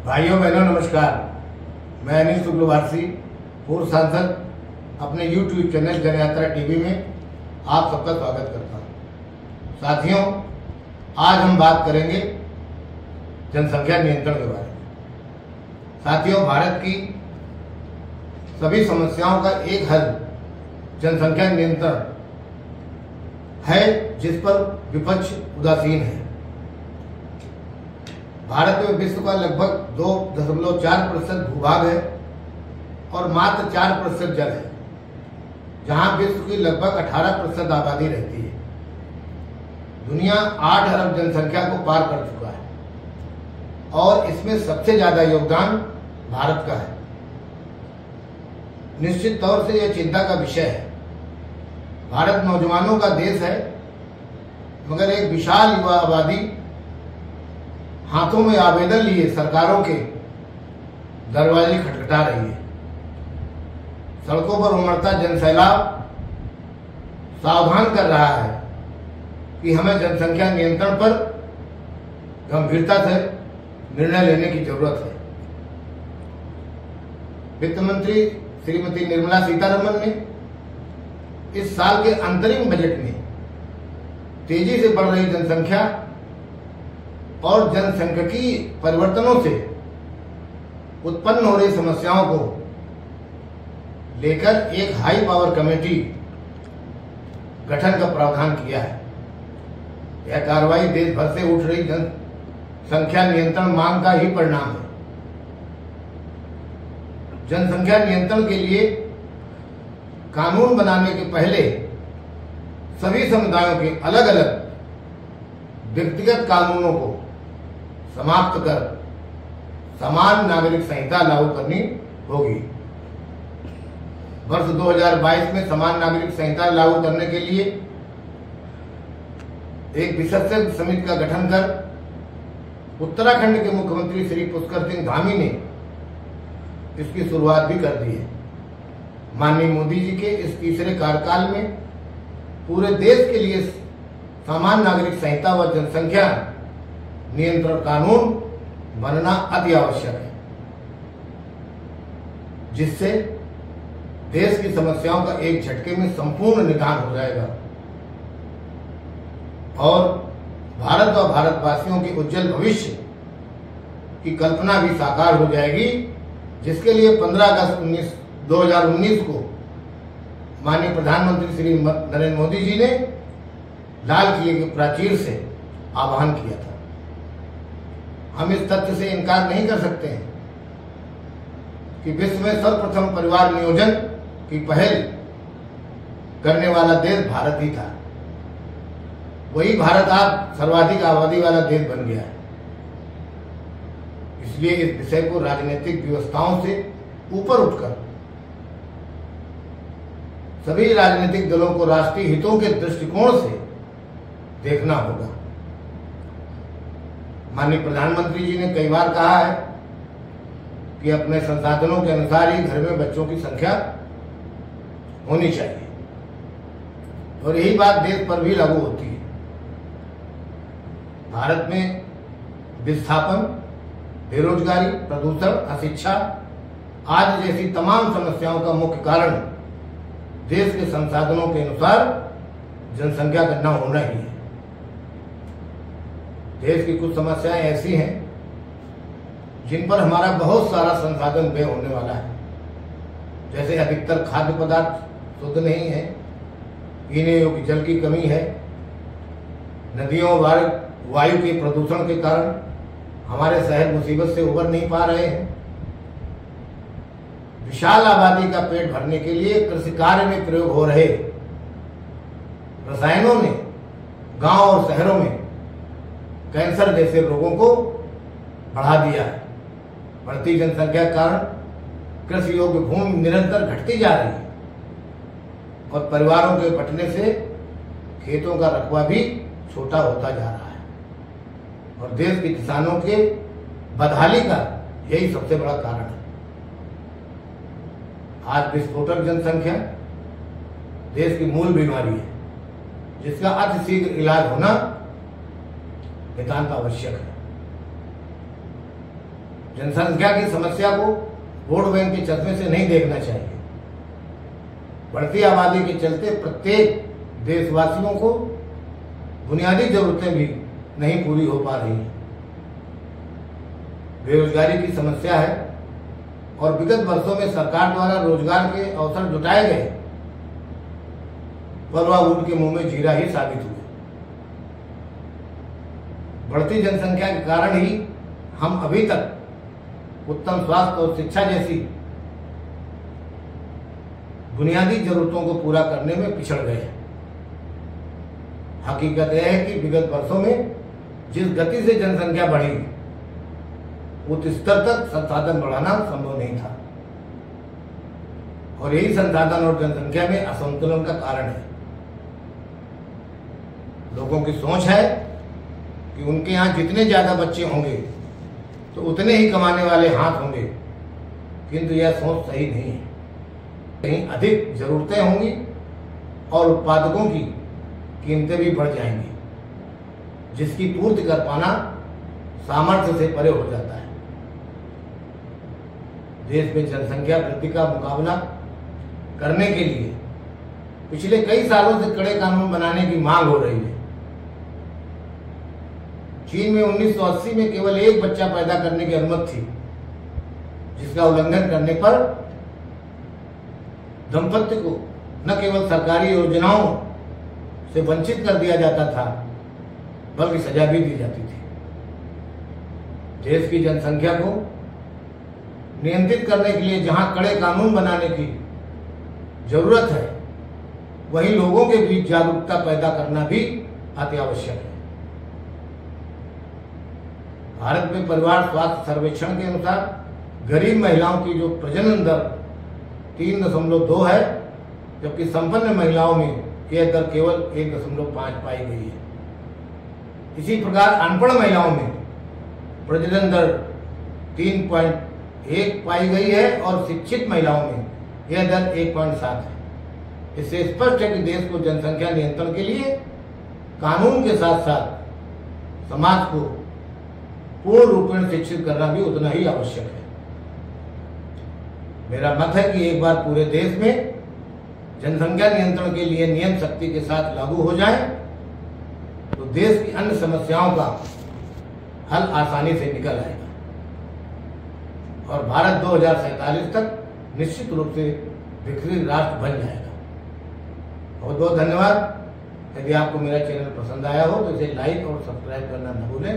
भाइयों बहनों नमस्कार। मैं अनिल शुक्लवारसी, पूर्व सांसद, अपने YouTube चैनल जनयात्रा टीवी में आप सबका स्वागत करता हूं। साथियों, आज हम बात करेंगे जनसंख्या नियंत्रण के बारे में। साथियों, भारत की सभी समस्याओं का एक हल जनसंख्या नियंत्रण है, जिस पर विपक्ष उदासीन है। भारत में विश्व का लगभग 2.4% भूभाग है और मात्र 4% जल है, जहां विश्व की लगभग 18% आबादी रहती है। दुनिया 8 अरब जनसंख्या को पार कर चुका है और इसमें सबसे ज्यादा योगदान भारत का है। निश्चित तौर से यह चिंता का विषय है। भारत नौजवानों का देश है, मगर एक विशाल युवा आबादी हाथों में आवेदन लिए सरकारों के दरवाजे खटखटा रही है। सड़कों पर उमड़ता जनसैलाब सावधान कर रहा है कि हमें जनसंख्या नियंत्रण पर गंभीरता से निर्णय लेने की जरूरत है। वित्त मंत्री श्रीमती निर्मला सीतारमण ने इस साल के अंतरिम बजट में तेजी से बढ़ रही जनसंख्या और जनसांख्यिकीय परिवर्तनों से उत्पन्न हो रही समस्याओं को लेकर एक हाई पावर कमेटी गठन का प्रावधान किया है। यह कार्रवाई देश भर से उठ रही जनसंख्या नियंत्रण मांग का ही परिणाम है। जनसंख्या नियंत्रण के लिए कानून बनाने के पहले सभी समुदायों के अलग अलग व्यक्तिगत कानूनों को समाप्त कर समान नागरिक संहिता लागू करनी होगी। वर्ष 2022 में समान नागरिक संहिता लागू करने के लिए एक विशेषज्ञ समिति का गठन कर उत्तराखंड के मुख्यमंत्री श्री पुष्कर सिंह धामी ने इसकी शुरुआत भी कर दी है। माननीय मोदी जी के इस तीसरे कार्यकाल में पूरे देश के लिए समान नागरिक संहिता व जनसंख्या नियंत्रण कानून बनना अति आवश्यक है, जिससे देश की समस्याओं का एक झटके में संपूर्ण निदान हो जाएगा और भारत और भारतवासियों के उज्जवल भविष्य की कल्पना भी साकार हो जाएगी, जिसके लिए 15 अगस्त 2019 को माननीय प्रधानमंत्री श्री नरेंद्र मोदी जी ने लाल किले के प्राचीर से आह्वान किया था। हम इस तथ्य से इनकार नहीं कर सकते हैं कि विश्व में सर्वप्रथम परिवार नियोजन की पहल करने वाला देश भारत ही था। वही भारत आज सर्वाधिक आबादी वाला देश बन गया है। इसलिए इस विषय को राजनीतिक व्यवस्थाओं से ऊपर उठकर सभी राजनीतिक दलों को राष्ट्रीय हितों के दृष्टिकोण से देखना होगा। माननीय प्रधानमंत्री जी ने कई बार कहा है कि अपने संसाधनों के अनुसार ही घर में बच्चों की संख्या होनी चाहिए और यही बात देश पर भी लागू होती है। भारत में विस्थापन, बेरोजगारी, प्रदूषण, अशिक्षा आदि जैसी तमाम समस्याओं का मुख्य कारण देश के संसाधनों के अनुसार जनसंख्या का न होना ही है। देश की कुछ समस्याएं ऐसी हैं जिन पर हमारा बहुत सारा संसाधन व्यय होने वाला है, जैसे अधिकतर खाद्य पदार्थ शुद्ध नहीं है, पीने योग्य जल की कमी है, नदियों वायु के प्रदूषण के कारण हमारे शहर मुसीबत से उबर नहीं पा रहे हैं। विशाल आबादी का पेट भरने के लिए कृषि कार्य में प्रयोग हो रहे रसायनों ने गांव और शहरों में कैंसर जैसे रोगों को बढ़ा दिया है। बढ़ती जनसंख्या के कारण कृषि योग्य भूमि निरंतर घटती जा रही है और परिवारों के बंटने से खेतों का रकबा भी छोटा होता जा रहा है और देश के किसानों के बदहाली का यही सबसे बड़ा कारण है। आज विस्फोटक जनसंख्या देश की मूल बीमारी है, जिसका अतिशीघ्र इलाज होना नितांत आवश्यक है। जनसंख्या की समस्या को वोट बैंक के चश्मे से नहीं देखना चाहिए। बढ़ती आबादी के चलते प्रत्येक देशवासियों को बुनियादी जरूरतें भी नहीं पूरी हो पा रही हैं। बेरोजगारी की समस्या है और विगत वर्षों में सरकार द्वारा रोजगार के अवसर जुटाए गए पर वह ऊंट के मुंह में जीरा ही साबित हुए। बढ़ती जनसंख्या के कारण ही हम अभी तक उत्तम स्वास्थ्य और शिक्षा जैसी बुनियादी जरूरतों को पूरा करने में पिछड़ गए हैं। हकीकत यह है कि विगत वर्षों में जिस गति से जनसंख्या बढ़ी उस स्तर तक संसाधन बढ़ाना संभव नहीं था और यही संसाधन और जनसंख्या में असंतुलन का कारण है। लोगों की सोच है कि उनके यहाँ जितने ज्यादा बच्चे होंगे तो उतने ही कमाने वाले हाथ होंगे, किंतु यह सोच सही नहीं है। कहीं अधिक जरूरतें होंगी और उत्पादकों की कीमतें भी बढ़ जाएंगी, जिसकी पूर्ति कर पाना सामर्थ्य से परे हो जाता है। देश में जनसंख्या वृद्धि का मुकाबला करने के लिए पिछले कई सालों से कड़े कानून बनाने की मांग हो रही है। चीन में 1980 में केवल एक बच्चा पैदा करने की अनुमति थी, जिसका उल्लंघन करने पर दंपत्ति को न केवल सरकारी योजनाओं से वंचित कर दिया जाता था बल्कि सजा भी दी जाती थी। देश की जनसंख्या को नियंत्रित करने के लिए जहां कड़े कानून बनाने की जरूरत है, वहीं लोगों के बीच जागरूकता पैदा करना भी अति आवश्यक है। भारत में परिवार स्वास्थ्य सर्वेक्षण के अनुसार गरीब महिलाओं की जो प्रजनन दर 3.2 है, जबकि संपन्न महिलाओं में यह दर केवल 1.5 पाई गई है। इसी प्रकार अनपढ़ महिलाओं में प्रजनन दर 3.1 पाई गई है और शिक्षित महिलाओं में यह दर 1.7 है। इससे स्पष्ट है कि देश को जनसंख्या नियंत्रण के लिए कानून के साथ साथ समाज को पूर्ण रूप में शिक्षित करना भी उतना ही आवश्यक है। मेरा मत है कि एक बार पूरे देश में जनसंख्या नियंत्रण के लिए नियम सख्ती के साथ लागू हो जाए तो देश की अन्य समस्याओं का हल आसानी से निकल आएगा और भारत 2047 तक निश्चित रूप से विकसित राष्ट्र बन जाएगा। बहुत बहुत धन्यवाद। यदि आपको मेरा चैनल पसंद आया हो तो इसे लाइक और सब्सक्राइब करना न भूलें।